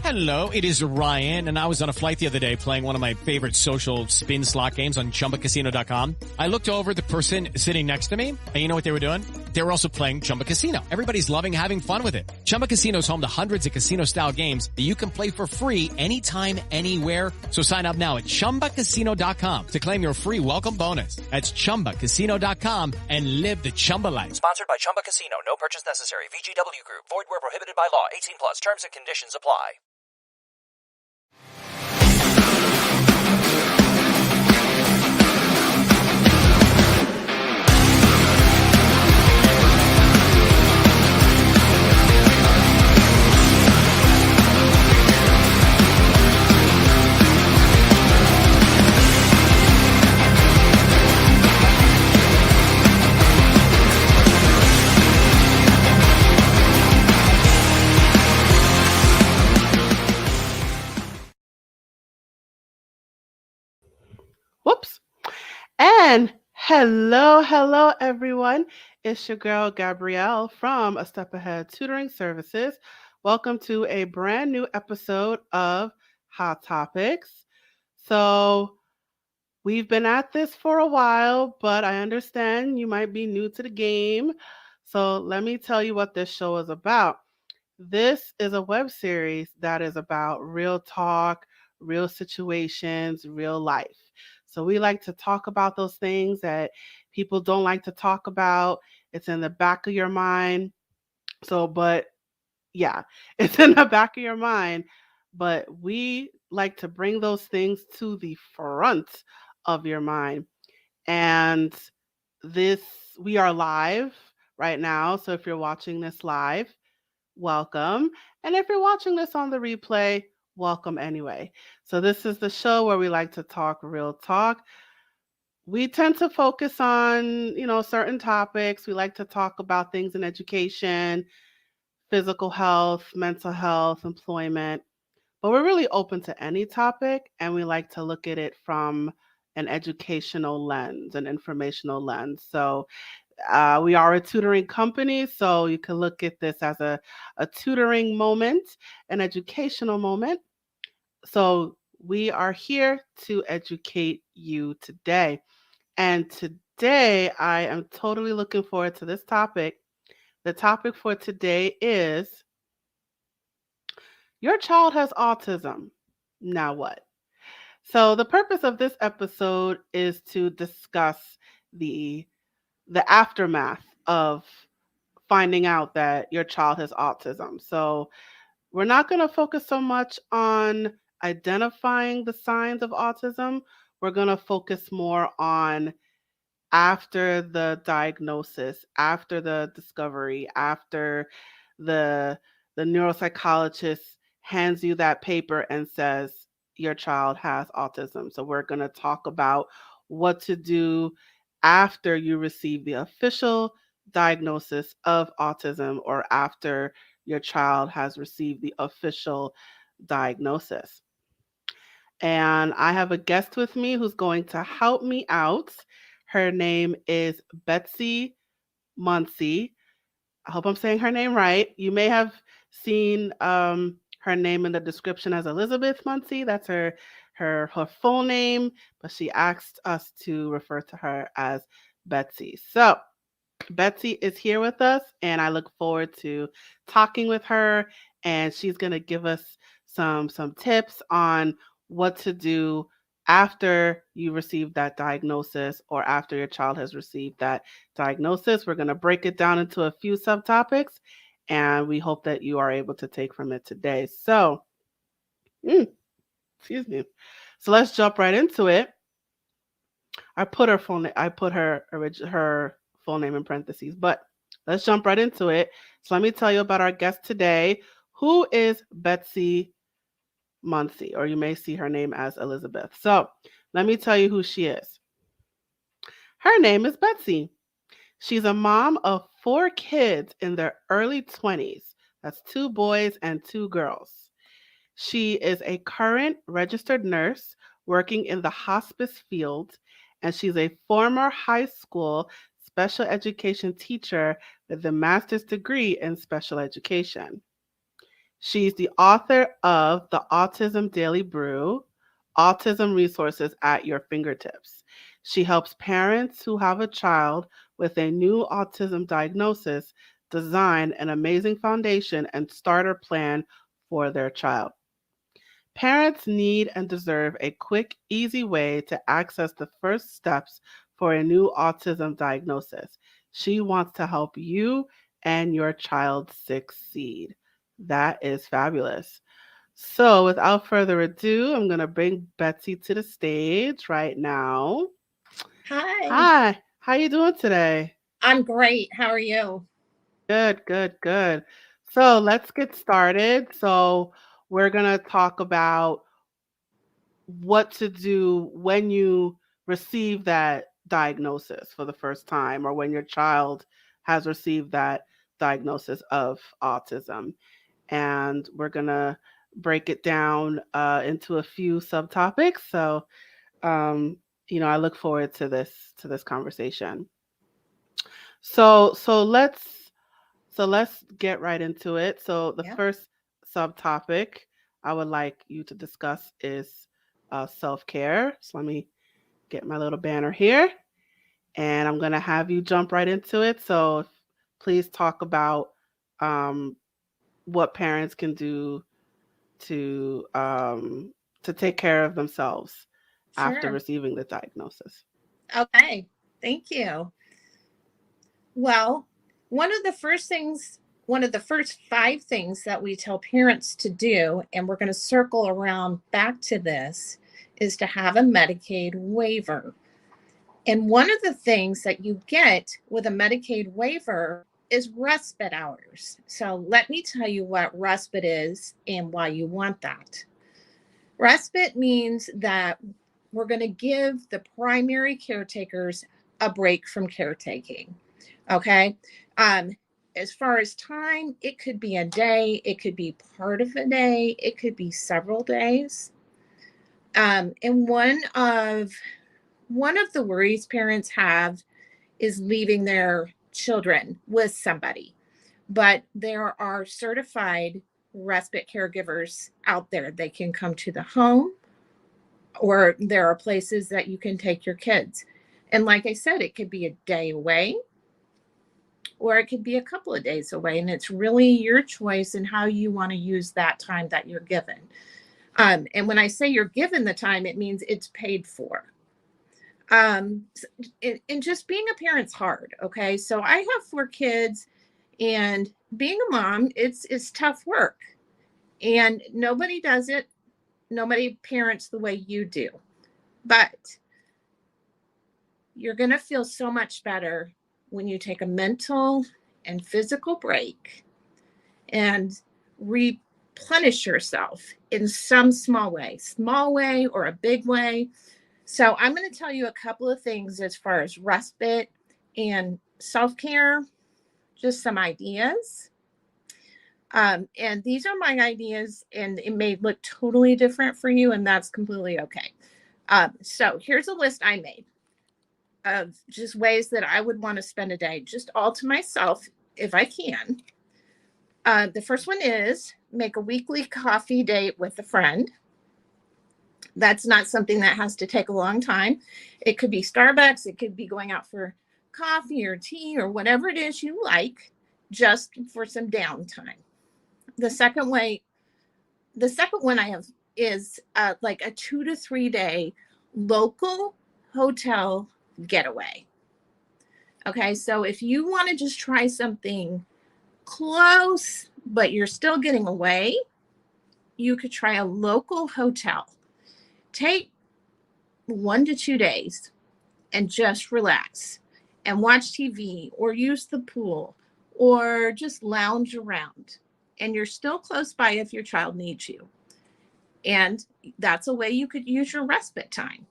Hello, it is Ryan, and I was on a flight the other day playing one of my favorite social spin slot games on ChumbaCasino.com. I looked over at the person sitting next to me, and you know what they were doing? They were also playing Chumba Casino. Everybody's loving having fun with it. Chumba Casino is home to hundreds of casino-style games that you can play for free anytime, anywhere. So sign up now at ChumbaCasino.com to claim your free welcome bonus. That's ChumbaCasino.com and live the Chumba life. Sponsored by Chumba Casino. No purchase necessary. VGW Group. Void where prohibited by law. 18 plus. Terms and conditions apply. Whoops. And hello, everyone. It's your girl, Gabrielle from A Step Ahead Tutoring Services. Welcome to a brand new episode of Hot Topics. So we've been at this for a while, but I understand you might be new to the game. So let me tell you what this show is about. This is a web series that is about real talk, real situations, real life. So we like to talk about those things that people don't like to talk about. It's in the back of your mind. It's in the back of your mind. But we like to bring those things to the front of your mind. And we are live right now. So if you're watching this live, welcome. And if you're watching this on the replay, welcome anyway. So this is the show where we like to talk real talk. We tend to focus on, certain topics. We like to talk about things in education, physical health, mental health, employment. But we're really open to any topic, and we like to look at it from an educational lens, an informational lens. So we are a tutoring company, so you can look at this as a tutoring moment, an educational moment. So we are here to educate you today. And today I am totally looking forward to this topic. The topic for today is, your child has autism. Now what? So the purpose of this episode is to discuss the aftermath of finding out that your child has autism. So we're not going to focus so much on identifying the signs of autism. We're going to focus more on after the diagnosis, after the discovery, after the neuropsychologist hands you that paper and says your child has autism. So we're going to talk about what to do after you receive the official diagnosis of autism, or after your child has received the official diagnosis. And I have a guest with me who's going to help me out. Her name is Betsy Muncey. I hope I'm saying her name right. You may have seen her name in the description as Elizabeth Muncey. That's her full name, but she asked us to refer to her as Betsy. So Betsy is here with us, and I look forward to talking with her, and she's going to give us some tips on what to do after you receive that diagnosis, or after your child has received that diagnosis. We're going to break it down into a few subtopics, and we hope that you are able to take from it today. So, excuse me. So let's jump right into it. I put her full name in parentheses, but let's jump right into it. So let me tell you about our guest today, who is Betsy Muncey, or you may see her name as Elizabeth. So let me tell you who she is. Her name is Betsy. She's a mom of 4 kids in their early 20s. That's 2 boys and 2 girls. She is a current registered nurse working in the hospice field, and she's a former high school special education teacher with a master's degree in special education. She's the author of The Autism Daily Brew, Autism Resources at Your Fingertips. She helps parents who have a child with a new autism diagnosis design an amazing foundation and starter plan for their child. Parents need and deserve a quick, easy way to access the first steps for a new autism diagnosis. She wants to help you and your child succeed. That is fabulous. So, without further ado, I'm going to bring Betsy to the stage right now. Hi. Hi. How you doing today? I'm great. How are you? Good, good, good. So, let's get started. So, we're going to talk about what to do when you receive that diagnosis for the first time, or when your child has received that diagnosis of autism. And we're going to break it down into a few subtopics. So, I look forward to this conversation. So let's get right into it. So the Yeah, first subtopic I would like you to discuss is self-care. So let me get my little banner here, and I'm going to have you jump right into it. So please talk about um, what parents can do to take care of themselves after sure. receiving the diagnosis. Okay. Thank you. Well, one of the first 5 things that we tell parents to do, and we're going to circle around back to this, is to have a Medicaid waiver. And one of the things that you get with a Medicaid waiver is respite hours. So let me tell you what respite is and why you want that. Respite means that we're going to give the primary caretakers a break from caretaking. Okay. As far as time, it could be a day, it could be part of a day, it could be several days. And one of the worries parents have is leaving their children with somebody. But there are certified respite caregivers out there. They can come to the home, or there are places that you can take your kids. And like I said, it could be a day away, or it could be a couple of days away. And it's really your choice and how you want to use that time that you're given. And when I say you're given the time, it means it's paid for. And just being a parent's hard. Okay. So I have 4 kids, and being a mom, it's tough work, and nobody does it. Nobody parents the way you do, but you're going to feel so much better when you take a mental and physical break and replenish yourself in some small way or a big way. So I'm going to tell you a couple of things as far as respite and self-care, just some ideas. And these are my ideas, and it may look totally different for you, and that's completely okay. So here's a list I made of just ways that I would want to spend a day, just all to myself, if I can. The first one is make a weekly coffee date with a friend. That's not something that has to take a long time. It could be Starbucks. It could be going out for coffee or tea or whatever it is you like, just for some downtime. The second one I have is like a 2 to 3 day local hotel getaway. Okay, so if you want to just try something close, but you're still getting away, you could try a local hotel. Take 1 to 2 days and just relax and watch TV or use the pool or just lounge around. And you're still close by if your child needs you. And that's a way you could use your respite time.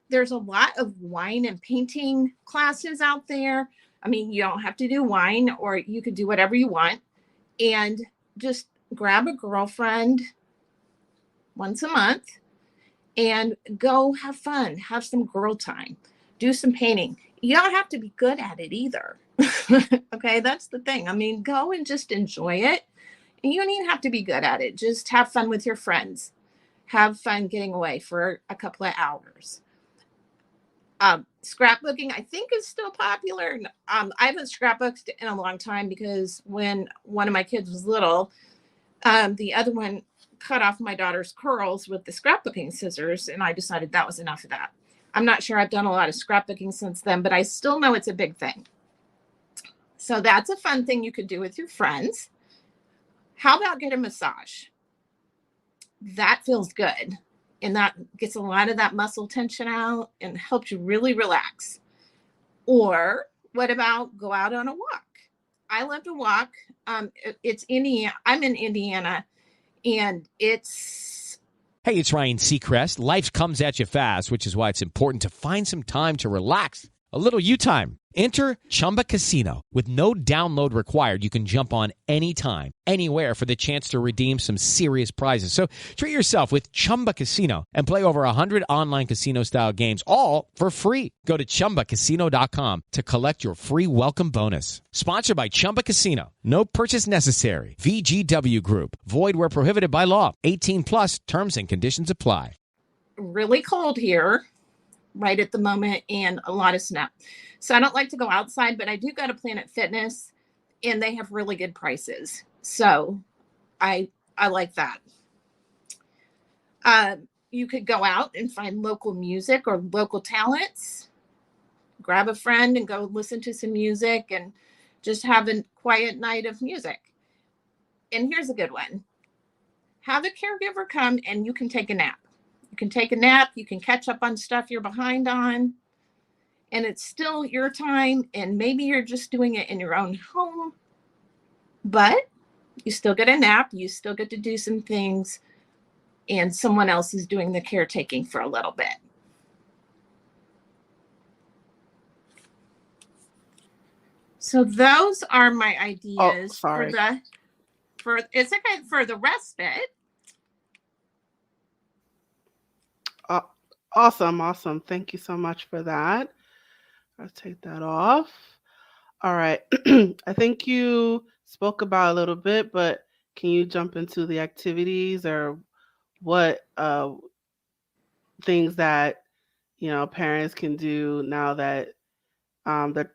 There's a lot of wine and painting classes out there. I mean, you don't have to do wine, or you could do whatever you want. And just grab a girlfriend once a month and go have fun, have some girl time, do some painting. You don't have to be good at it either. Okay, that's the thing. I mean, go and just enjoy it. And you don't even have to be good at it. Just have fun with your friends. Have fun getting away for a couple of hours. Scrapbooking, I think, is still popular. I haven't scrapbooked in a long time because when one of my kids was little, the other one cut off my daughter's curls with the scrapbooking scissors, and I decided that was enough of that. I'm not sure I've done a lot of scrapbooking since then, but I still know it's a big thing. So that's a fun thing you could do with your friends. How about get a massage? That feels good. And that gets a lot of that muscle tension out and helps you really relax. Or what about go out on a walk? I love to walk. It's Indiana. I'm in Indiana, and it's... Hey, it's Ryan Seacrest. Life comes at you fast, which is why it's important to find some time to relax. A little you time. Enter Chumba Casino. With no download required, you can jump on anytime, anywhere for the chance to redeem some serious prizes. So treat yourself with Chumba Casino and play over 100 online casino-style games, all for free. Go to ChumbaCasino.com to collect your free welcome bonus. Sponsored by Chumba Casino. No purchase necessary. VGW Group. Void where prohibited by law. 18 plus. Terms and conditions apply. Really cold here right at the moment, and a lot of snow. So I don't like to go outside, but I do go to Planet Fitness, and they have really good prices. So I like that. You could go out and find local music or local talents. Grab a friend and go listen to some music and just have a quiet night of music. And here's a good one. Have a caregiver come and you can take a nap. You can take a nap. You can catch up on stuff you're behind on. And it's still your time. And maybe you're just doing it in your own home. But you still get a nap. You still get to do some things. And someone else is doing the caretaking for a little bit. So those are my ideas for the respite. Awesome. Thank you so much for that. I'll take that off. All right. I think you spoke about a little bit, but can you jump into the activities or what things that parents can do now that that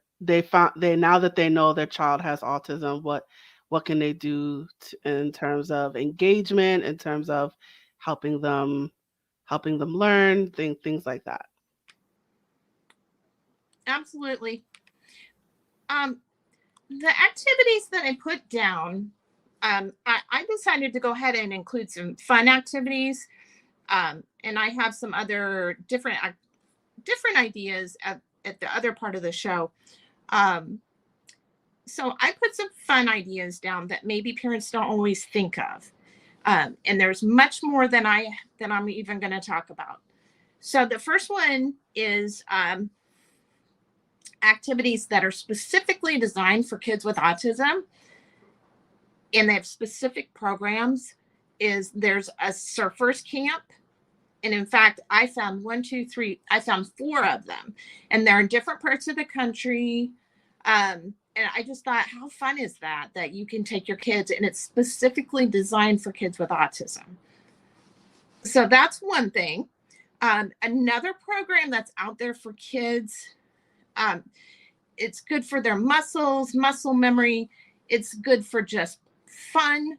they know their child has autism? What can they do in terms of engagement, in terms of helping them learn, things like that? Absolutely. The activities that I put down, I decided to go ahead and include some fun activities. And I have some other different ideas at the other part of the show. So I put some fun ideas down that maybe parents don't always think of. And there's much more than I'm even going to talk about. So the first one is activities that are specifically designed for kids with autism. And they have specific programs. There's a surfers camp. And in fact, I found 4 of them. And they're in different parts of the country. And I just thought, how fun is that you can take your kids, and it's specifically designed for kids with autism. So that's one thing. Another program that's out there for kids, it's good for their muscles, muscle memory. It's good for just fun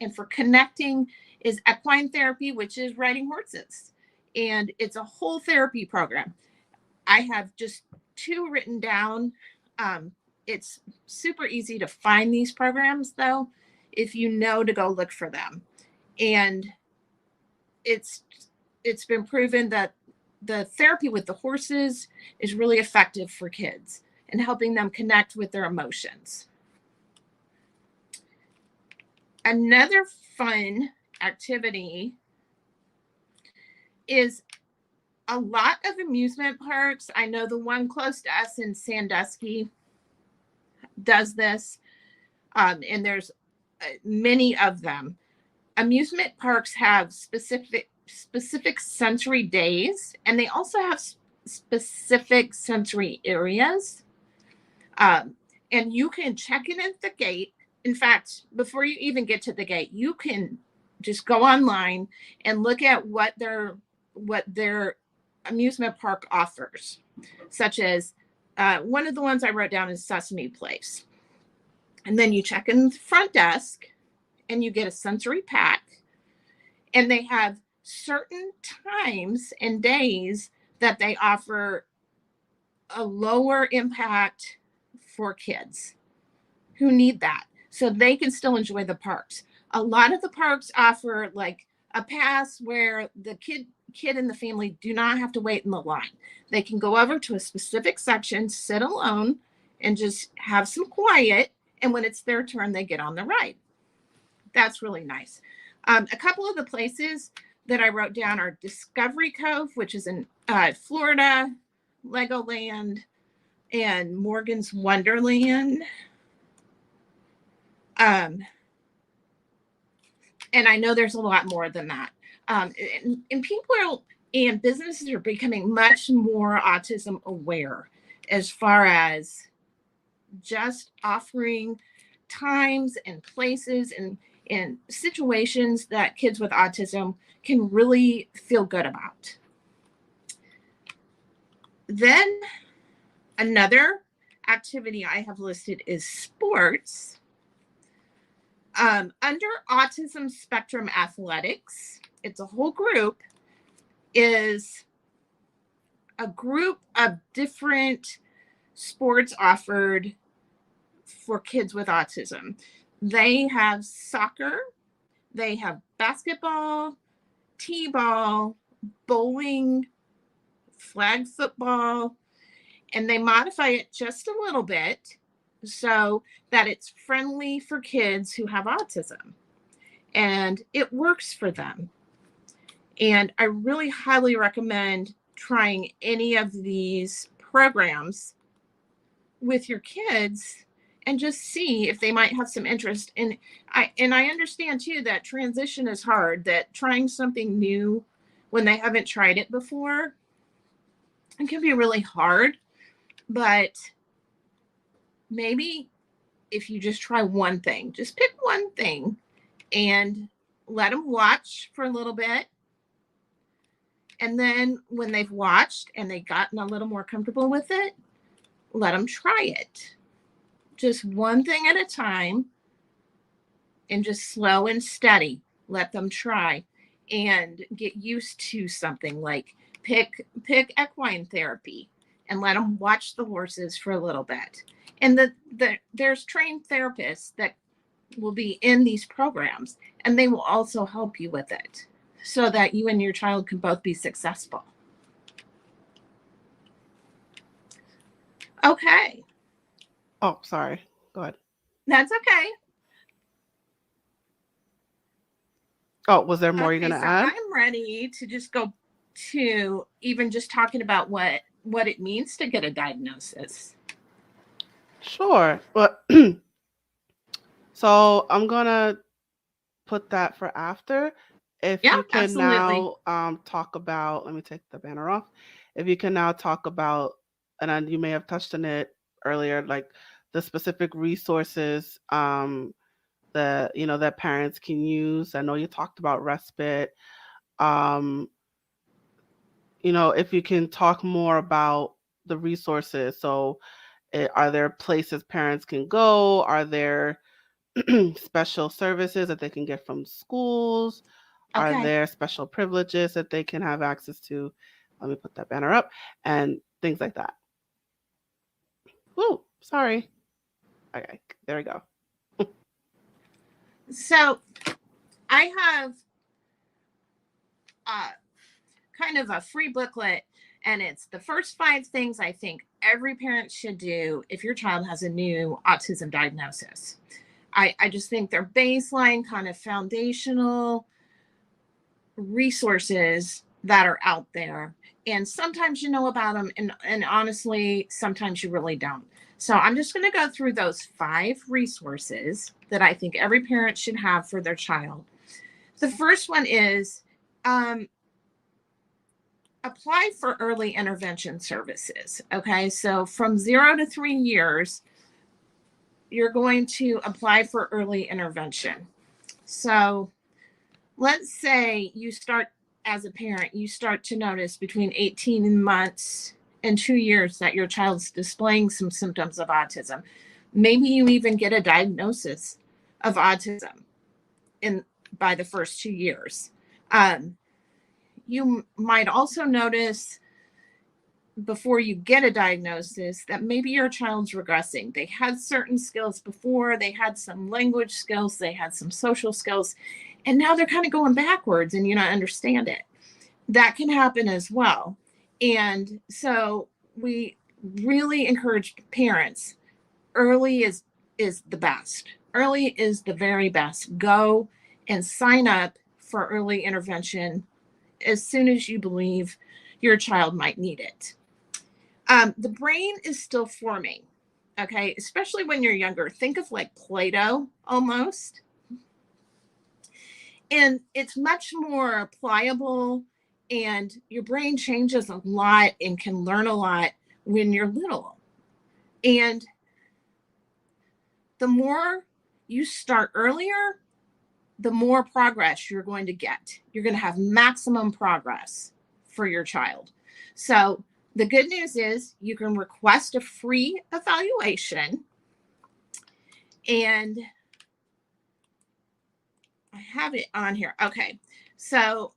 and for connecting, is equine therapy, which is riding horses. And it's a whole therapy program. I have just 2 written down. It's super easy to find these programs, though, if you know to go look for them. And it's been proven that the therapy with the horses is really effective for kids and helping them connect with their emotions. Another fun activity is a lot of amusement parks. I know the one close to us in Sandusky does this, and there's many of them. Amusement parks have specific sensory days, and they also have specific sensory areas. And you can check in at the gate in fact, before you even get to the gate, you can just go online and look at what their amusement park offers, such as one of the ones I wrote down is Sesame Place. And then you check in the front desk and you get a sensory pack, and they have certain times and days that they offer a lower impact for kids who need that, so they can still enjoy the parks. A lot of the parks offer like a pass where the kid and the family do not have to wait in the line. They can go over to a specific section, sit alone, and just have some quiet. And when it's their turn, they get on the ride. That's really nice. A couple of the places that I wrote down are Discovery Cove, which is in Florida, Legoland, and Morgan's Wonderland. And I know there's a lot more than that. And people and businesses are becoming much more autism aware as far as just offering times and places and situations that kids with autism can really feel good about. Then another activity I have listed is sports. Under Autism Spectrum Athletics, it's a whole group, is a group of different sports offered for kids with autism. They have soccer, they have basketball, t-ball, bowling, flag football, and they modify it just a little bit so that it's friendly for kids who have autism, and it works for them. And I really highly recommend trying any of these programs with your kids and just see if they might have some interest. And I understand too that transition is hard, that trying something new when they haven't tried it before, it can be really hard. But maybe if you just try one thing, just pick one thing and let them watch for a little bit. And then when they've watched and they've gotten a little more comfortable with it, let them try it. Just one thing at a time, and just slow and steady. Let them try and get used to something like pick equine therapy and let them watch the horses for a little bit. And there's trained therapists that will be in these programs, and they will also help you with it so that you and your child can both be successful. Okay. Oh, sorry. Go ahead. That's okay. Oh, was there more you're going to add? I'm ready to just go to even just talking about what it means to get a diagnosis. Sure. Well, so I'm going to put that for after. If you can absolutely. Now talk about, let me take the banner off. If you can now talk about, and you may have touched on it earlier, like the specific resources that parents can use. I know you talked about respite. If you can talk more about the resources. So are there places parents can go? Are there special services that they can get from schools? Okay. Are there special privileges that they can have access to? Let me put that banner up and things like that. Ooh, sorry. Okay, there we go. So I have kind of a free booklet, and it's the first 5 things I think every parent should do if your child has a new autism diagnosis. I just think they're baseline, kind of foundational resources that are out there. And sometimes you know about them, and honestly, sometimes you really don't. So I'm just going to go through those 5 resources that I think every parent should have for their child. The first one is apply for early intervention services. Okay, so from 0 to 3 years, you're going to apply for early intervention. So let's say you start, as a parent, you start to notice between 18 months and 2 years that your child's displaying some symptoms of autism. Maybe you even get a diagnosis of autism by the first 2 years. You might also notice before you get a diagnosis that maybe your child's regressing. They had certain skills before, they had some language skills, they had some social skills, and now they're kind of going backwards and you don't understand it. That can happen as well. And so we really encourage parents, early is the best. Early is the very best. Go and sign up for early intervention as soon as you believe your child might need it. The brain is still forming, okay? Especially when you're younger. Think of like Play-Doh almost. And it's much more pliable, and your brain changes a lot and can learn a lot when you're little. And the more you start earlier, the more progress you're going to get. You're going to have maximum progress for your child. So the good news is you can request a free evaluation, and I have it on here. Okay. So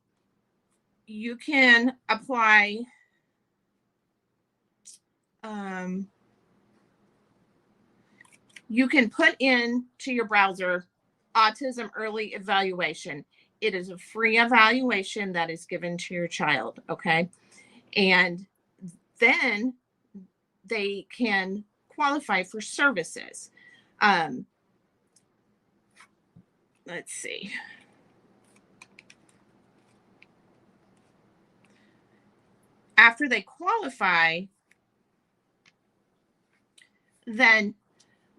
you can apply you can put in to your browser autism early evaluation. It is a free evaluation that is given to your child. Okay. And then they can qualify for services. Let's see. After they qualify, then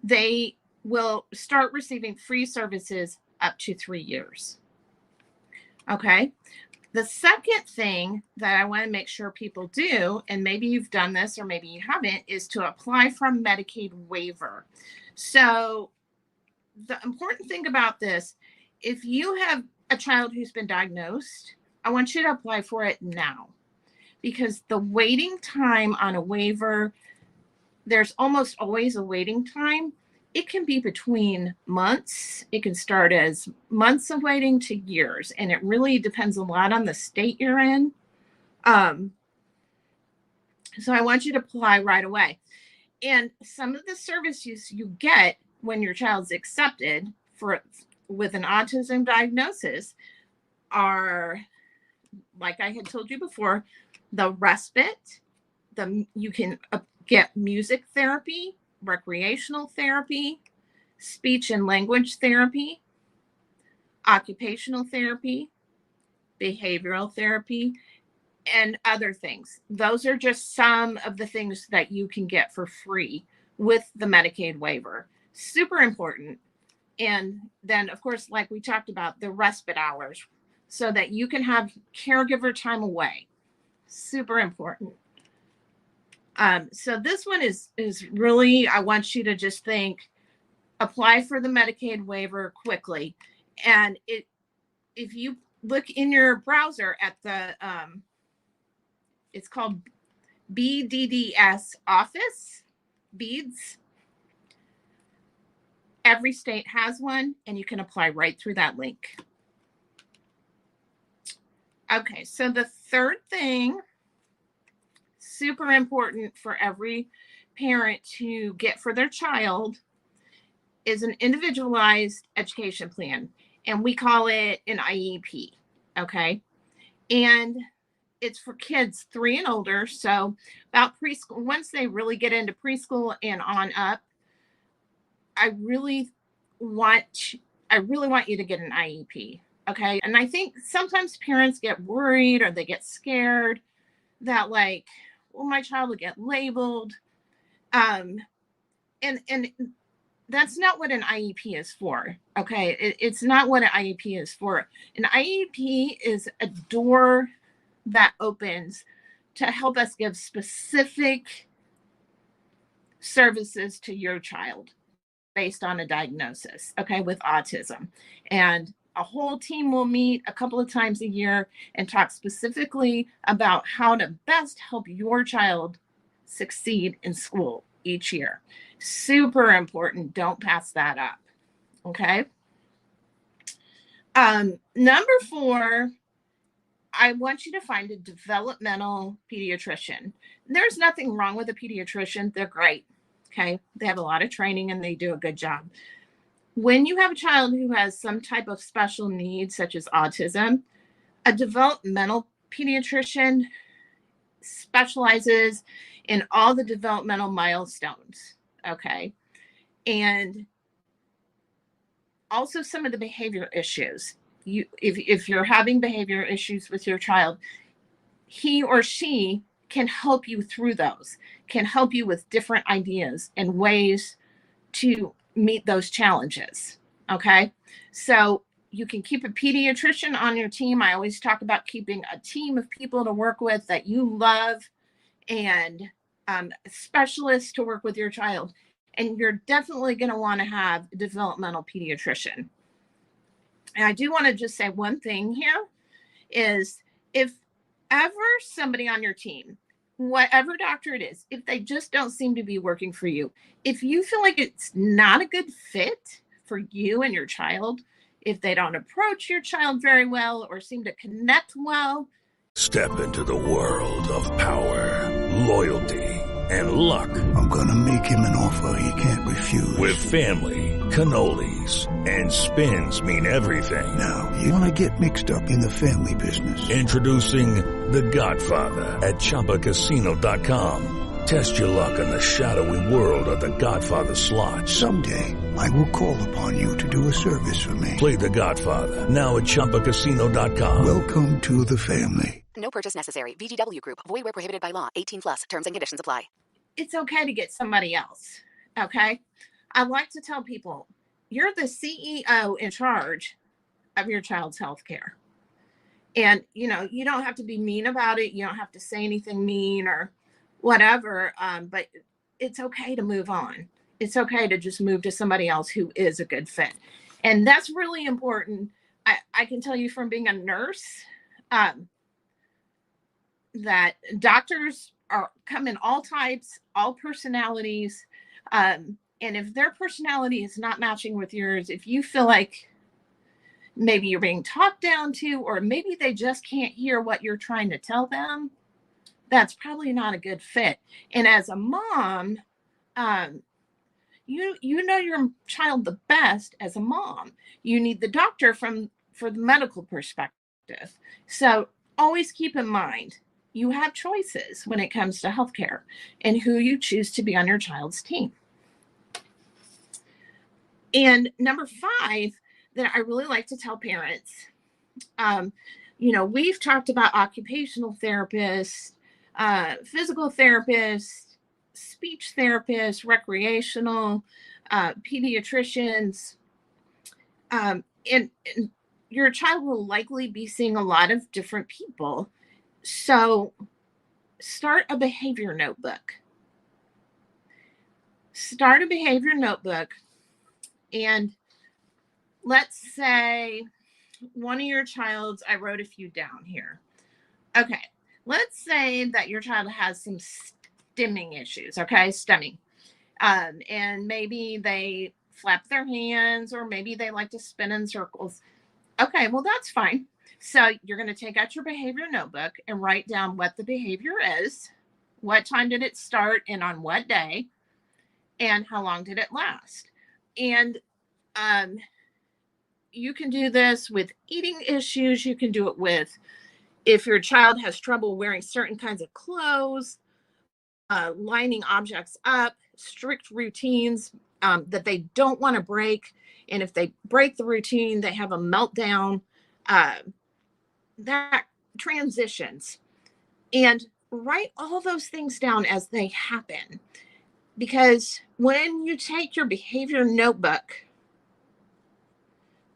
they will start receiving free services up to 3 years. Okay. The second thing that I want to make sure people do, and maybe you've done this or maybe you haven't, is to apply for a Medicaid waiver. So the important thing about this, if you have a child who's been diagnosed, I want you to apply for it now, because the waiting time on a waiver, there's almost always a waiting time. It can be between months. It can start as months of waiting to years, and it really depends a lot on the state you're in. So I want you to apply right away. And some of the services you get when your child's accepted with an autism diagnosis are, like I had told you before, the respite. You can get music therapy, recreational therapy, speech and language therapy, occupational therapy, behavioral therapy, and other things. Those are just some of the things that you can get for free with the Medicaid waiver. Super important. And then, of course, like we talked about, the respite hours, so that you can have caregiver time away. Super important. So this one is really, I want you to just think, apply for the Medicaid waiver quickly. And if you look in your browser at the, it's called BDDS Office, BEADS. Every state has one, and you can apply right through that link. Okay, so the third thing, super important for every parent to get for their child, is an individualized education plan. And we call it an IEP, okay? And it's for kids 3 and older. So about preschool, once they really get into preschool and on up, I really want you to get an IEP, okay? And I think sometimes parents get worried or they get scared that, like, well, my child will get labeled. And that's not what an IEP is for, okay? It's not what an IEP is for. An IEP is a door that opens to help us give specific services to your child based on a diagnosis, okay, with autism. And a whole team will meet a couple of times a year and talk specifically about how to best help your child succeed in school each year. Super important. Don't pass that up. Okay. Number 4, I want you to find a developmental pediatrician. There's nothing wrong with a pediatrician. They're great. Okay. They have a lot of training and they do a good job. When you have a child who has some type of special needs, such as autism, a developmental pediatrician specializes in all the developmental milestones. Okay. And also some of the behavior issues. If you're having behavior issues with your child, he or she can help you through those, can help you with different ideas and ways to meet those challenges. Okay. So you can keep a pediatrician on your team. I always talk about keeping a team of people to work with that you love, and specialists to work with your child. And you're definitely going to want to have a developmental pediatrician. And I do want to just say one thing here is, if ever somebody on your team, whatever doctor it is, if they just don't seem to be working for you, if you feel like it's not a good fit for you and your child, if they don't approach your child very well or seem to connect well. Step into the world of power, loyalty, and luck. I'm gonna make him an offer he can't refuse. With family, cannolis, and spins mean everything. Now, you wanna get mixed up in the family business. Introducing The Godfather at ChumbaCasino.com. Test your luck in the shadowy world of The Godfather slot. Someday, I will call upon you to do a service for me. Play The Godfather now at ChumbaCasino.com. Welcome to the family. No purchase necessary. VGW Group. Void where prohibited by law. 18 plus. Terms and conditions apply. It's okay to get somebody else. Okay. I like to tell people, you're the CEO in charge of your child's health care. And, you don't have to be mean about it. You don't have to say anything mean or whatever. But it's okay to move on. It's okay to just move to somebody else who is a good fit. And that's really important. I can tell you from being a nurse, that doctors come in all types, all personalities. And if their personality is not matching with yours, if you feel like maybe you're being talked down to, or maybe they just can't hear what you're trying to tell them, that's probably not a good fit. And as a mom, you know your child the best as a mom. You need the doctor for the medical perspective. So always keep in mind, you have choices when it comes to healthcare and who you choose to be on your child's team. And number 5 that I really like to tell parents, we've talked about occupational therapists, physical therapists, speech therapists, recreational, pediatricians, and your child will likely be seeing a lot of different people. So start a behavior notebook. Start a behavior notebook. And let's say one of your child's, I wrote a few down here. Okay. Let's say that your child has some stimming issues. Okay. Stemming. And maybe they flap their hands, or maybe they like to spin in circles. Okay. Well, that's fine. So you're going to take out your behavior notebook and write down what the behavior is, what time did it start and on what day, and how long did it last. And you can do this with eating issues. You can do it with, if your child has trouble wearing certain kinds of clothes, lining objects up, strict routines that they don't want to break. And if they break the routine, they have a meltdown. That transitions, and write all those things down as they happen. Because when you take your behavior notebook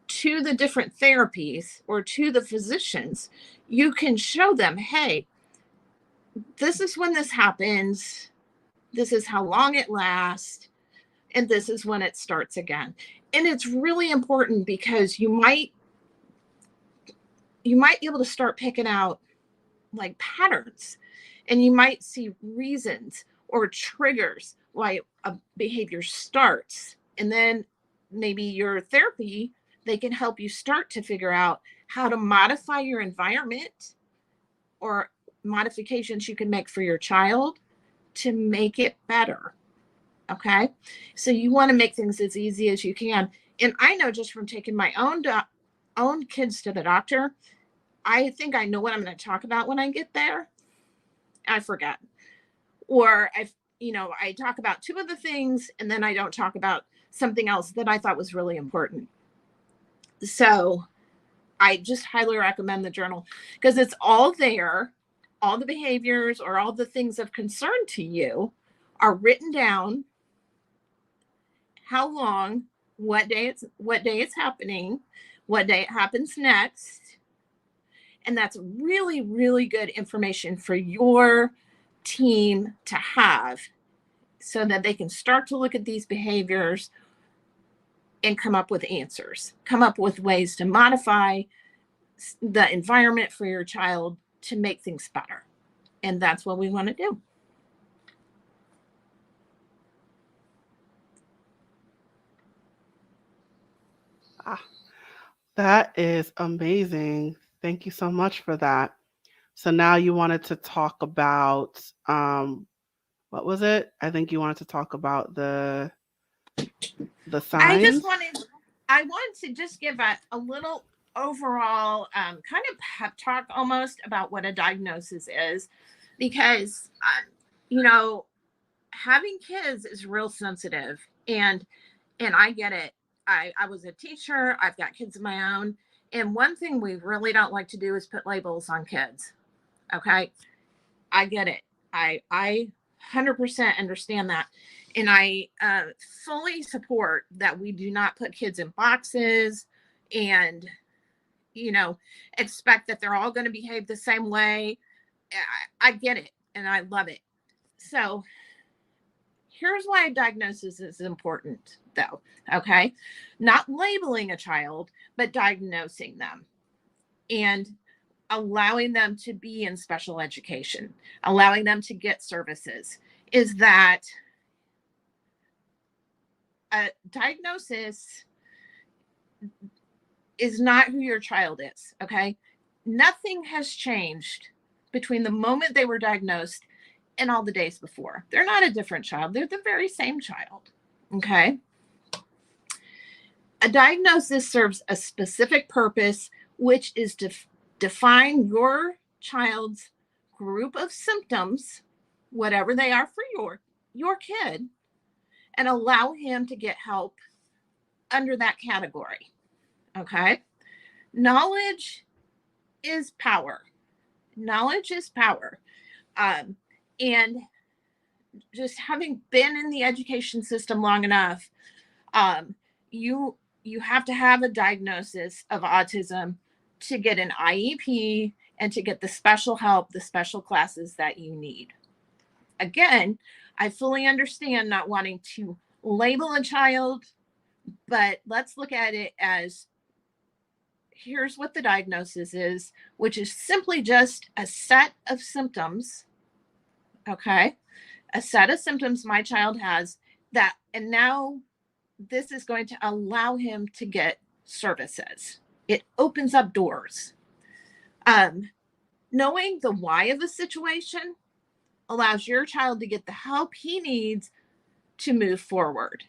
to the different therapies or to the physicians, you can show them, hey, this is when this happens. This is how long it lasts. And this is when it starts again. And it's really important because you might be able to start picking out like patterns, and you might see reasons or triggers why a behavior starts. And then maybe your therapy, they can help you start to figure out how to modify your environment or modifications you can make for your child to make it better. Okay. So you want to make things as easy as you can. And I know just from taking my own kids to the doctor, I think I know what I'm going to talk about when I get there. I forget. Or I talk about two of the things and then I don't talk about something else that I thought was really important. So I just highly recommend the journal because it's all there. All the behaviors or all the things of concern to you are written down. How long, what day it's happening, what day it happens next. And that's really, really good information for your team to have so that they can start to look at these behaviors and come up with answers, come up with ways to modify the environment for your child to make things better. And that's what we want to do. That is amazing. Thank you so much for that. So now you wanted to talk about, what was it? I think you wanted to talk about the signs. I wanted to just give a little overall kind of pep talk almost about what a diagnosis is, because, having kids is real sensitive, and I get it. I was a teacher. I've got kids of my own. And one thing we really don't like to do is put labels on kids. Okay. I get it. I 100% understand that. And I fully support that we do not put kids in boxes and, expect that they're all going to behave the same way. I get it. And I love it. So here's why a diagnosis is important, though. Okay. Not labeling a child, but diagnosing them and allowing them to be in special education, allowing them to get services, is that a diagnosis is not who your child is. Okay. Nothing has changed between the moment they were diagnosed and all the days before. They're not a different child. They're the very same child. Okay. A diagnosis serves a specific purpose, which is to define your child's group of symptoms, whatever they are for your kid, and allow him to get help under that category. Okay. Knowledge is power. Knowledge is power. And just having been in the education system long enough, you have to have a diagnosis of autism to get an IEP and to get the special help, the special classes that you need. Again, I fully understand not wanting to label a child, but let's look at it as, here's what the diagnosis is, which is simply just a set of symptoms. Okay. A set of symptoms my child has that, and now this is going to allow him to get services. It opens up doors. Knowing the why of a situation allows your child to get the help he needs to move forward.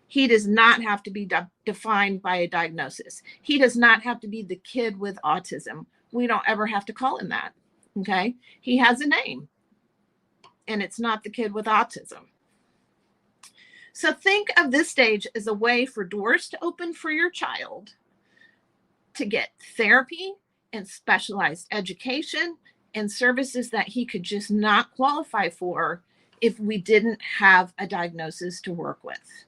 He does not have to be defined by a diagnosis. He does not have to be the kid with autism. We don't ever have to call him that. Okay. He has a name, and it's not the kid with autism. So think of this stage as a way for doors to open for your child to get therapy and specialized education and services that he could just not qualify for if we didn't have a diagnosis to work with.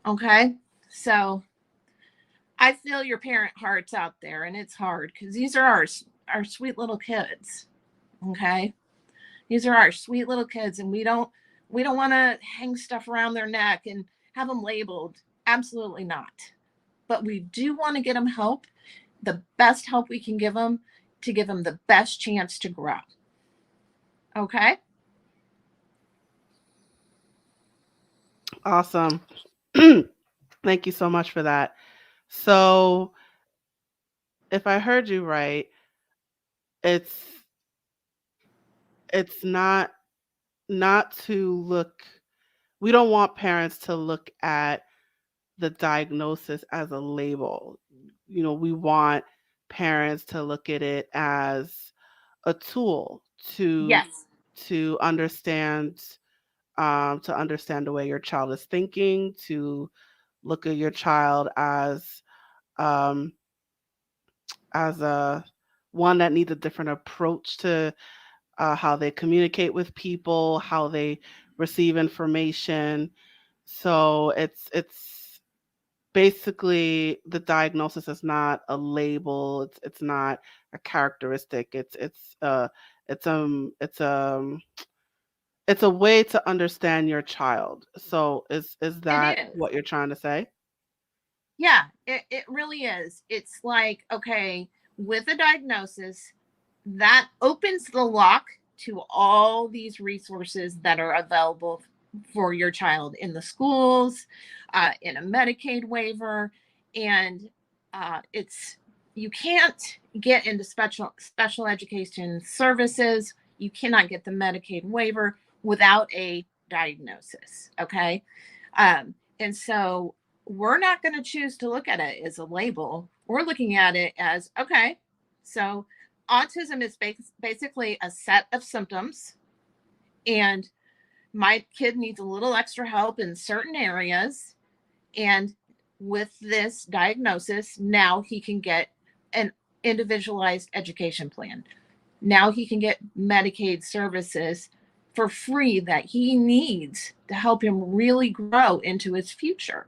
Okay, so I feel your parent hearts out there, and it's hard because these are our sweet little kids. Okay, these are our sweet little kids, and we don't We don't want to hang stuff around their neck and have them labeled. Absolutely not. But we do want to get them help, the best help we can give them, to give them the best chance to grow. Okay? Awesome. Thank you so much for that. So, if I heard you right, it's not to look. We don't want parents to look at the diagnosis as a label. We want parents to look at it as a tool Yes. to understand the way your child is thinking, to look at your child as um, a one that needs a different approach to how they communicate with people, how they receive information. So it's basically, the diagnosis is not a label. It's not a characteristic. It's a way to understand your child. So is that It is. what you're trying to say? Yeah, it really is. It's like, okay, with a diagnosis, that opens the lock to all these resources that are available for your child in the schools, in a Medicaid waiver, and it's you can't get into special education services. You cannot get the Medicaid waiver without a diagnosis. Okay, and so we're not going to choose to look at it as a label. We're looking at it as, okay, so autism is basically a set of symptoms, and my kid needs a little extra help in certain areas. And with this diagnosis, now he can get an individualized education plan. Now he can get Medicaid services for free that he needs to help him really grow into his future.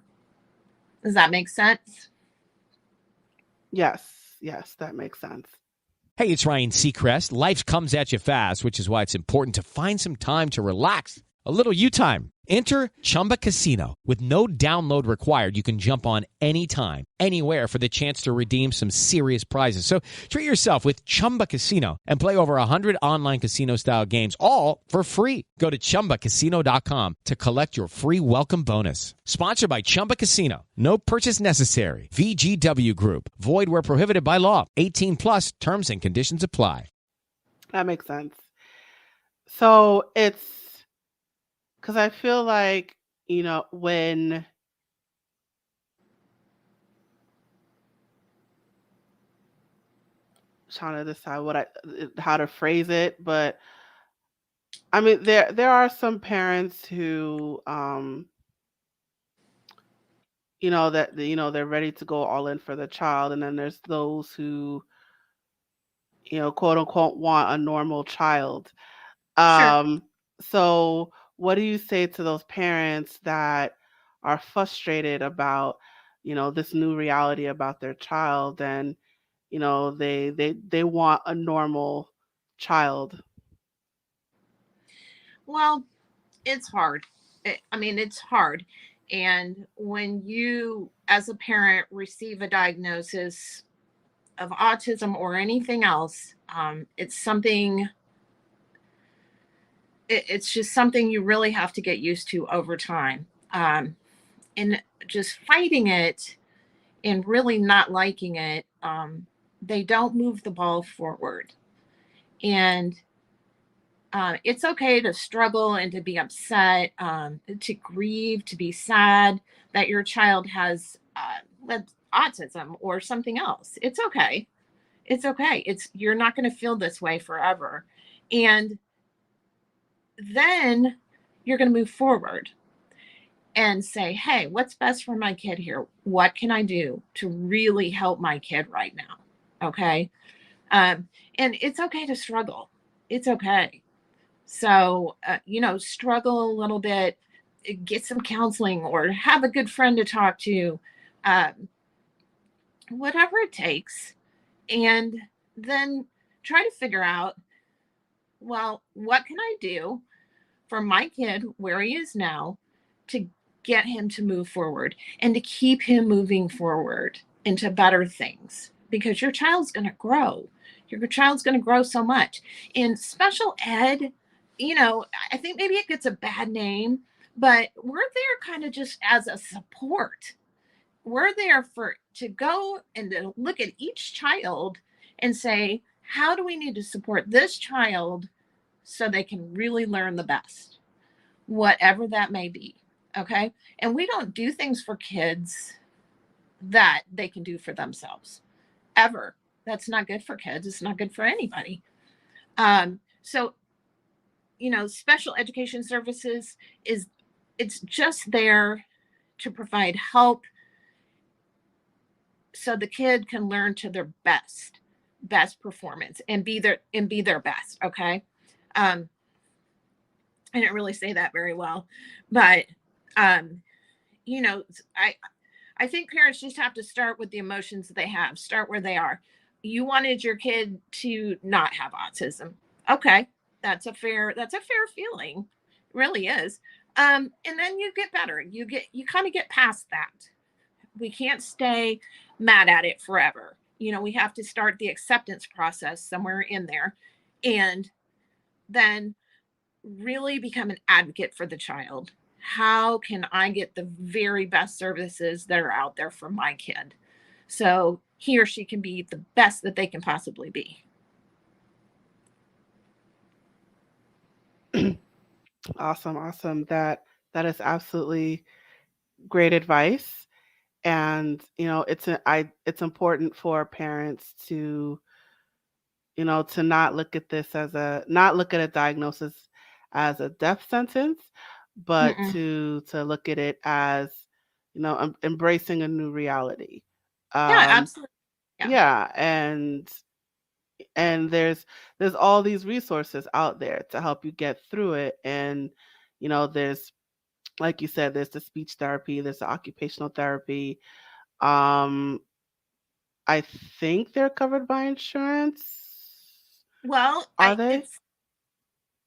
Does that make sense? Yes, that makes sense. Hey, it's Ryan Seacrest. Life comes at you fast, which is why it's important to find some time to relax. A little you time. Enter Chumba Casino. With no download required, you can jump on anytime, anywhere for the chance to redeem some serious prizes. So treat yourself with Chumba Casino and play over 100 online casino-style games, all for free. Go to ChumbaCasino.com to collect your free welcome bonus. Sponsored by Chumba Casino. No purchase necessary. VGW Group. Void where prohibited by law. 18 plus. Terms and conditions apply. That makes sense. So it's because I feel like, when trying to decide how to phrase it, but I mean, there are some parents who, they're ready to go all in for the child, and then there's those who, quote unquote, want a normal child. Sure. So what do you say to those parents that are frustrated about, this new reality about their child, and, they want a normal child? Well, it's hard. It's hard. And when you, as a parent, receive a diagnosis of autism or anything else, it's something, it's just something you really have to get used to over time. And just fighting it and really not liking it, they don't move the ball forward. And it's okay to struggle and to be upset, to grieve, to be sad that your child has autism or something else. It's okay. It's okay. You're not going to feel this way forever. And then you're going to move forward and say, hey, what's best for my kid here? What can I do to really help my kid right now? Okay. And it's okay to struggle. It's okay. So, struggle a little bit, get some counseling or have a good friend to talk to, whatever it takes. And then try to figure out, well, what can I do for my kid where he is now to get him to move forward and to keep him moving forward into better things, because your child's going to grow. Your child's going to grow so much. In special ed, I think maybe it gets a bad name, but we're there kind of just as a support. We're there to go and to look at each child and say, how do we need to support this child so they can really learn the best, whatever that may be. Okay. And we don't do things for kids that they can do for themselves ever. That's not good for kids. It's not good for anybody. So, special education services it's just there to provide help so the kid can learn to their best performance and be their best. Okay. I didn't really say that very well, but, I think parents just have to start with the emotions that they have, start where they are. You wanted your kid to not have autism. Okay. That's a fair feeling. It really is. And then you get better. You kind of get past that. We can't stay mad at it forever. We have to start the acceptance process somewhere in there, and then really become an advocate for the child. How can I get the very best services that are out there for my kid so he or she can be the best that they can possibly be? Awesome. That is absolutely great advice. And it's important for parents to to not look at a diagnosis as a death sentence, but to look at it as embracing a new reality. Yeah, absolutely. Yeah, and there's all these resources out there to help you get through it. And there's, like you said, there's the speech therapy, there's the occupational therapy. I think they're covered by insurance. Well, Are they?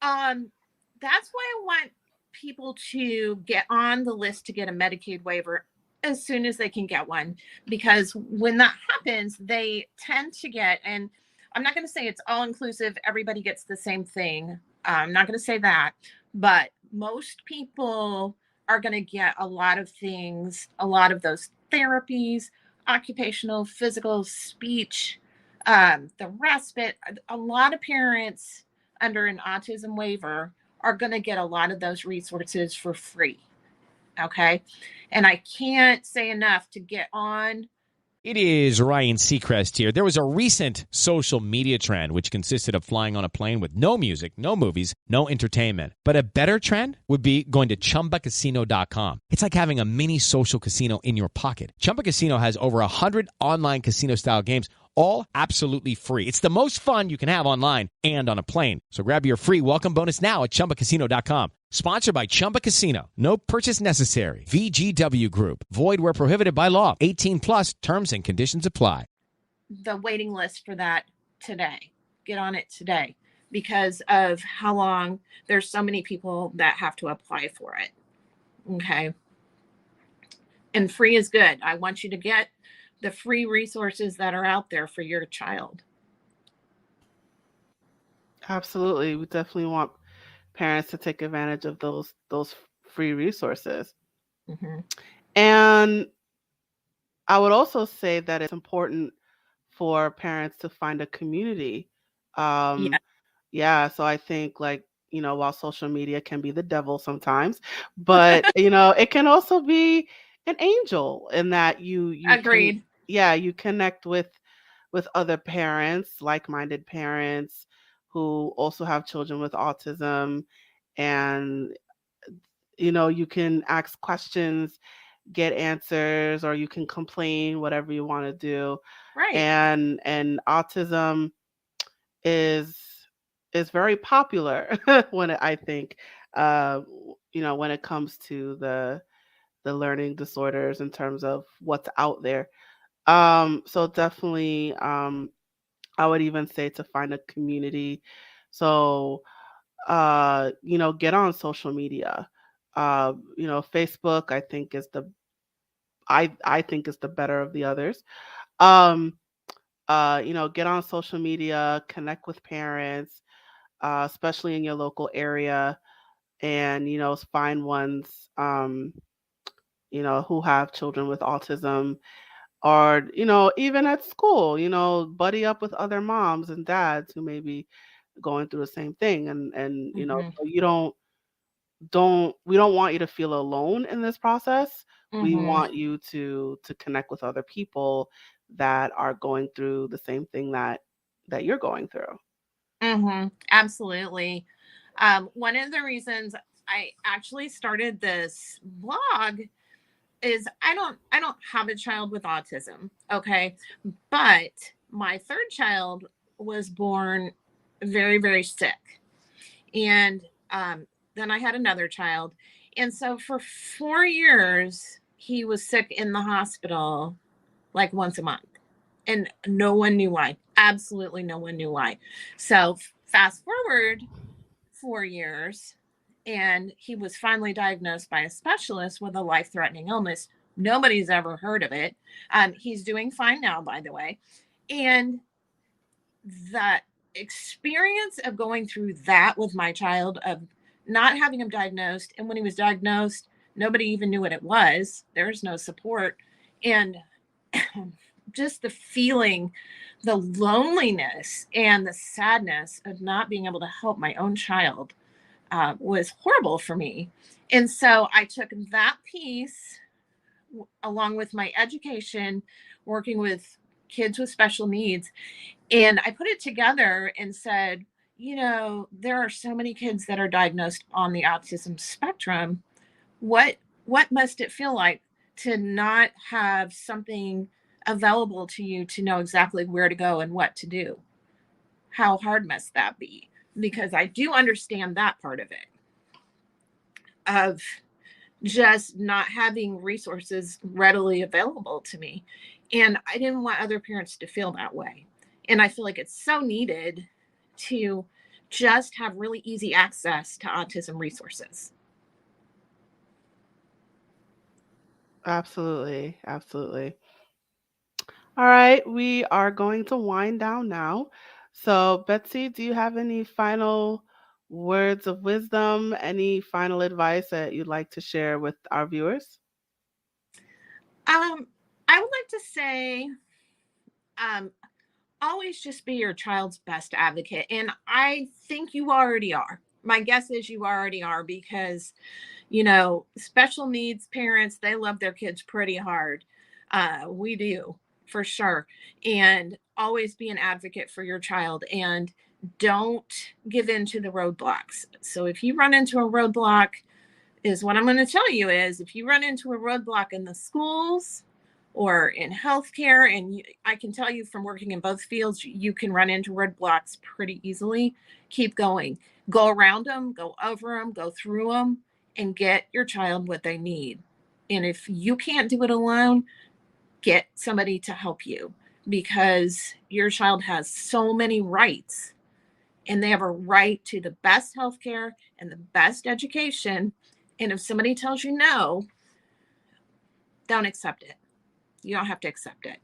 That's why I want people to get on the list to get a Medicaid waiver as soon as they can get one, because when that happens, they tend to get, and I'm not going to say it's all inclusive, everybody gets the same thing. I'm not going to say that, but most people are going to get a lot of things, a lot of those therapies, occupational, physical, speech, the respite. A lot of parents under an autism waiver are going to get a lot of those resources for free. Okay. And I can't say enough to get on. It is Ryan Seacrest here. There was a recent social media trend which consisted of flying on a plane with no music, no movies, no entertainment. But a better trend would be going to ChumbaCasino.com. It's like having a mini social casino in your pocket. Chumba Casino has over 100 online casino-style games, all absolutely free. It's the most fun you can have online and on a plane. So grab your free welcome bonus now at ChumbaCasino.com. Sponsored by Chumba Casino. No purchase necessary. VGW Group. Void where prohibited by law. 18 plus. Terms and conditions apply. The waiting list for that today. Get on it today, because of how long there's so many people that have to apply for it. Okay. And free is good. I want you to get the free resources that are out there for your child. Absolutely. We definitely want parents to take advantage of those free resources. Mm-hmm. And I would also say that it's important for parents to find a community. Yeah. So I think, like, while social media can be the devil sometimes, but it can also be an angel in that you Agreed. you connect with other parents, like-minded parents who also have children with autism, and you can ask questions, get answers, or you can complain, whatever you want to do. Right. And autism is very popular when I think when it comes to the learning disorders in terms of what's out there. So definitely, I would even say to find a community. So Get on social media. Facebook, I think I think is the better of the others. Um, get on social media, connect with parents, especially in your local area, and find ones who have children with autism, or even at school, buddy up with other moms and dads who may be going through the same thing, and Mm-hmm. so you don't we don't want you to feel alone in this process. We Mm-hmm. want you to connect with other people that are going through the same thing that you're going through. Mm-hmm. Absolutely. One of the reasons I actually started this blog is I don't have a child with autism, okay? But my third child was born very, very sick. And then I had another child. And so for 4 years, he was sick in the hospital like once a month. And no one knew why. Absolutely no one knew why. So fast forward 4 years, and he was finally diagnosed by a specialist with a life-threatening illness. Nobody's ever heard of it. He's doing fine now, by the way. And that experience of going through that with my child, of not having him diagnosed, and when he was diagnosed, nobody even knew what it was. There's no support. And just the feeling, the loneliness and the sadness of not being able to help my own child was horrible for me. And so I took that piece along with my education, working with kids with special needs, and I put it together and said, there are so many kids that are diagnosed on the autism spectrum. What must it feel like to not have something available to you to know exactly where to go and what to do? How hard must that be? Because I do understand that part of it, of just not having resources readily available to me. And I didn't want other parents to feel that way. And I feel like it's so needed to just have really easy access to autism resources. Absolutely, absolutely. All right, we are going to wind down now. So, Betsy, do you have any final words of wisdom, any final advice that you'd like to share with our viewers? I would like to say, um, always just be your child's best advocate. And I think you already are. My guess is you already are, because, special needs parents, they love their kids pretty hard. We do, for sure. And always be an advocate for your child, and don't give in to the roadblocks. So if you run into a roadblock, is what I'm going to tell you is, if you run into a roadblock in the schools or in healthcare, and I can tell you from working in both fields, you can run into roadblocks pretty easily. Keep going. Go around them, go over them, go through them, and get your child what they need. And if you can't do it alone, get somebody to help you, because your child has so many rights, and they have a right to the best healthcare and the best education. And if somebody tells you no, don't accept it. You don't have to accept it.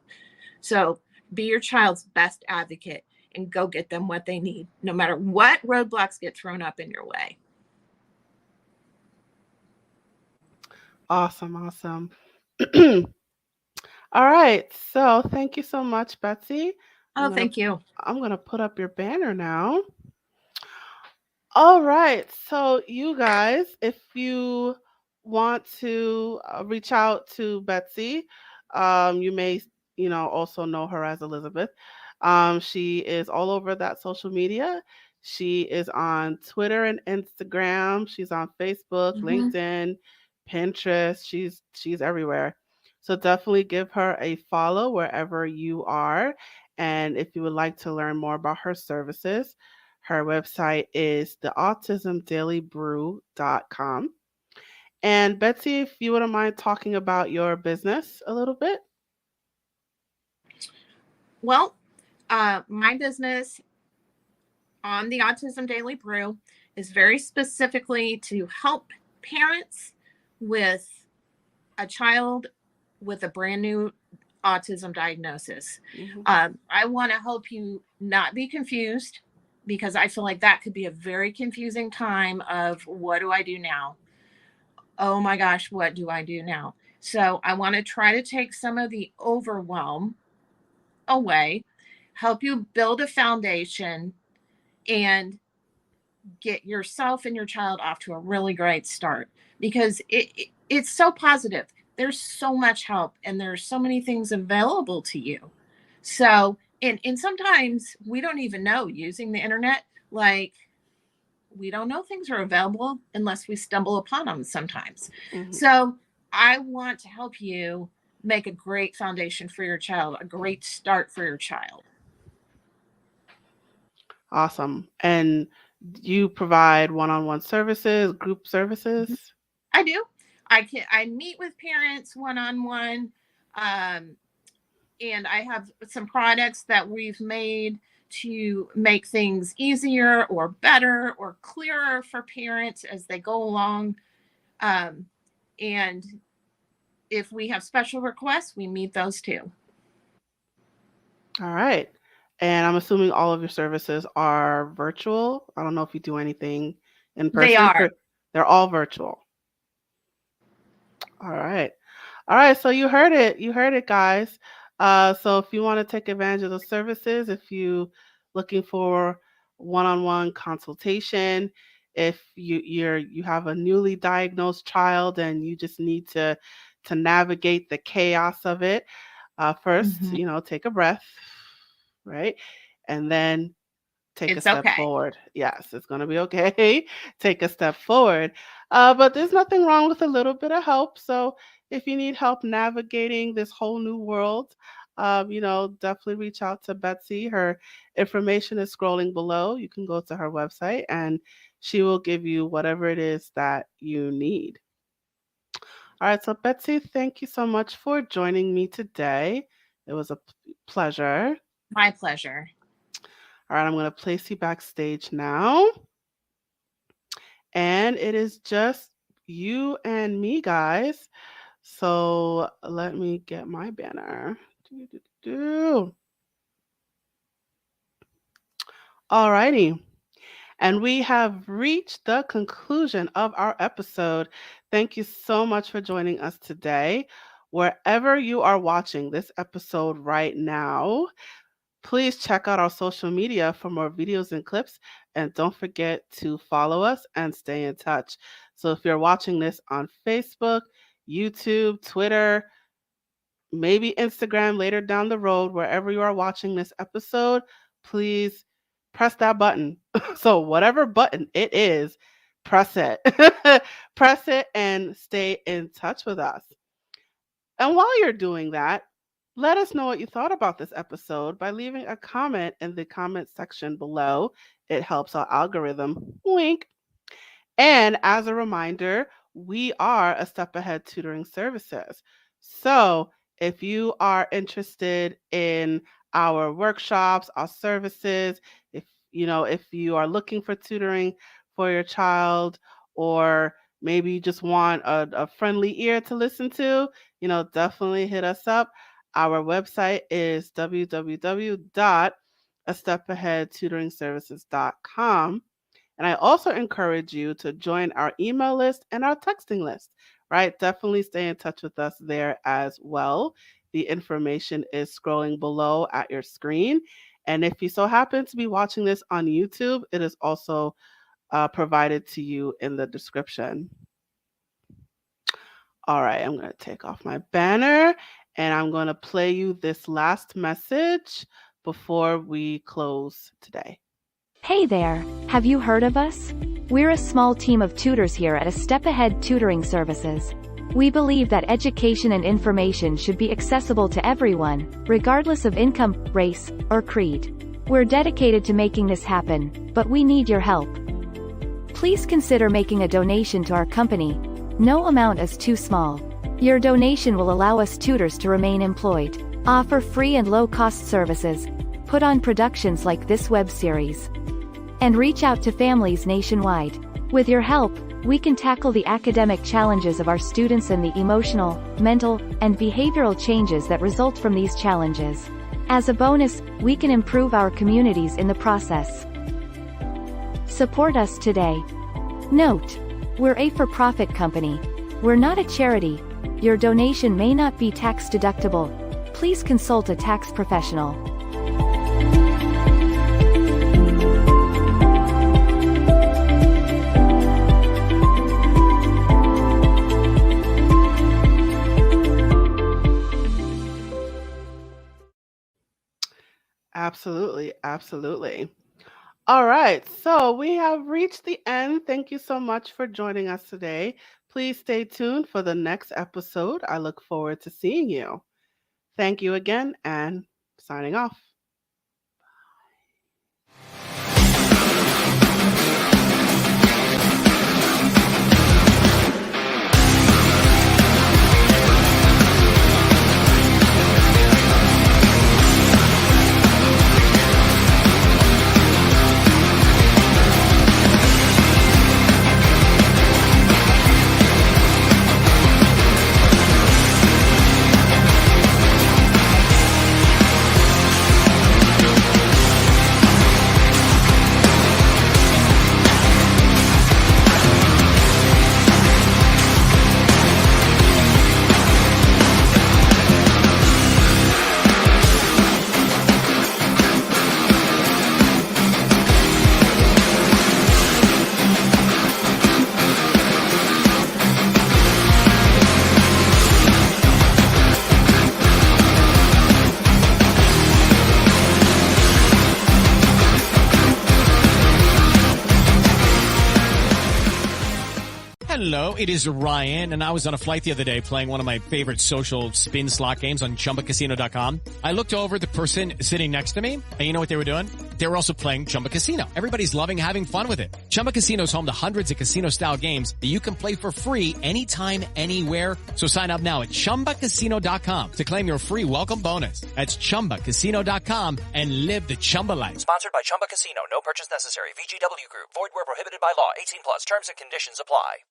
So be your child's best advocate and go get them what they need, no matter what roadblocks get thrown up in your way. Awesome, awesome. All right, so thank you so much, Betsy. Oh, thank you. I'm going to put up your banner now. All right. So, you guys, if you want to reach out to Betsy, you may, also know her as Elizabeth. She is all over that social media. She is on Twitter and Instagram. She's on Facebook, LinkedIn, Pinterest. She's everywhere. So definitely give her a follow wherever you are. And if you would like to learn more about her services, her website is theautismdailybrew.com. And Betsy, if you wouldn't mind talking about your business a little bit. Well, my business on the Autism Daily Brew is very specifically to help parents with a child with a brand new autism diagnosis. I want to help you not be confused, because I feel like that could be a very confusing time of, what do I do now? Oh my gosh, what do I do now? So I want to try to take some of the overwhelm away, help you build a foundation, and get yourself and your child off to a really great start, because it's so positive. There's so much help, and there's so many things available to you. So, and sometimes we don't even know, using the internet, like, we don't know things are available unless we stumble upon them sometimes. So I want to help you make a great foundation for your child, a great start for your child. Awesome. And you provide one-on-one services, group services? I do. I meet with parents one-on-one. And I have some products that we've made to make things easier or better or clearer for parents as they go along. And if we have special requests, we meet those too. All right. And I'm assuming all of your services are virtual. I don't know if you do anything in person. They are. They're all virtual. All right. All right. So you heard it. You heard it, guys. So if you want to take advantage of those services, if you looking for one-on-one consultation, if you have a newly diagnosed child and you just need to navigate the chaos of it, first, take a breath, right? And then take a step forward. Yes, it's going to be okay. Take a step forward. But there's nothing wrong with a little bit of help. So if you need help navigating this whole new world, definitely reach out to Betsy. Her information is scrolling below. You can go to her website and she will give you whatever it is that you need. All right. So Betsy, thank you so much for joining me today. It was a pleasure. My pleasure. All right. I'm going to place you backstage now. And it is just you and me, guys. So let me get my banner. All righty. And we have reached the conclusion of our episode. Thank you so much for joining us today. Wherever you are watching this episode right now, please check out our social media for more videos and clips. And don't forget to follow us and stay in touch. So if you're watching this on Facebook, YouTube, Twitter, maybe Instagram later down the road, wherever you are watching this episode, please press that button. So whatever button it is, press it. Press it and stay in touch with us. And while you're doing that, let us know what you thought about this episode by leaving a comment in the comment section below. It helps our algorithm. Wink. And as a reminder, we are a Step Ahead Tutoring Services. So if you are interested in our workshops, our services, if you are looking for tutoring for your child, or maybe you just want a friendly ear to listen to, definitely hit us up. Our website is www.astepaheadtutoringservices.com. And I also encourage you to join our email list and our texting list, right? Definitely stay in touch with us there as well. The information is scrolling below at your screen. And if you so happen to be watching this on YouTube, it is also provided to you in the description. All right, I'm going to take off my banner and I'm going to play you this last message before we close today. Hey there, have you heard of us? We're a small team of tutors here at A Step Ahead Tutoring Services. We believe that education and information should be accessible to everyone, regardless of income, race, or creed. We're dedicated to making this happen, but we need your help. Please consider making a donation to our company. No amount is too small. Your donation will allow us tutors to remain employed, offer free and low-cost services, put on productions like this web series. and reach out to families nationwide. With your help, we can tackle the academic challenges of our students and the emotional, mental, and behavioral changes that result from these challenges. As a bonus, we can improve our communities in the process. Support us today. Note: we're a for-profit company. We're not a charity. Your donation may not be tax deductible. Please consult a tax professional. Absolutely, absolutely. All right, so we have reached the end. Thank you so much for joining us today. Please stay tuned for the next episode. I look forward to seeing you. Thank you again, and signing off. Hello, it is Ryan, and I was on a flight the other day playing one of my favorite social spin slot games on ChumbaCasino.com. I looked over at the person sitting next to me, and you know what they were doing? They were also playing Chumba Casino. Everybody's loving having fun with it. Chumba Casino is home to hundreds of casino-style games that you can play for free anytime, anywhere. So sign up now at ChumbaCasino.com to claim your free welcome bonus. That's ChumbaCasino.com and live the Chumba life. Sponsored by Chumba Casino. No purchase necessary. VGW Group. Void where prohibited by law. 18 plus. Terms and conditions apply.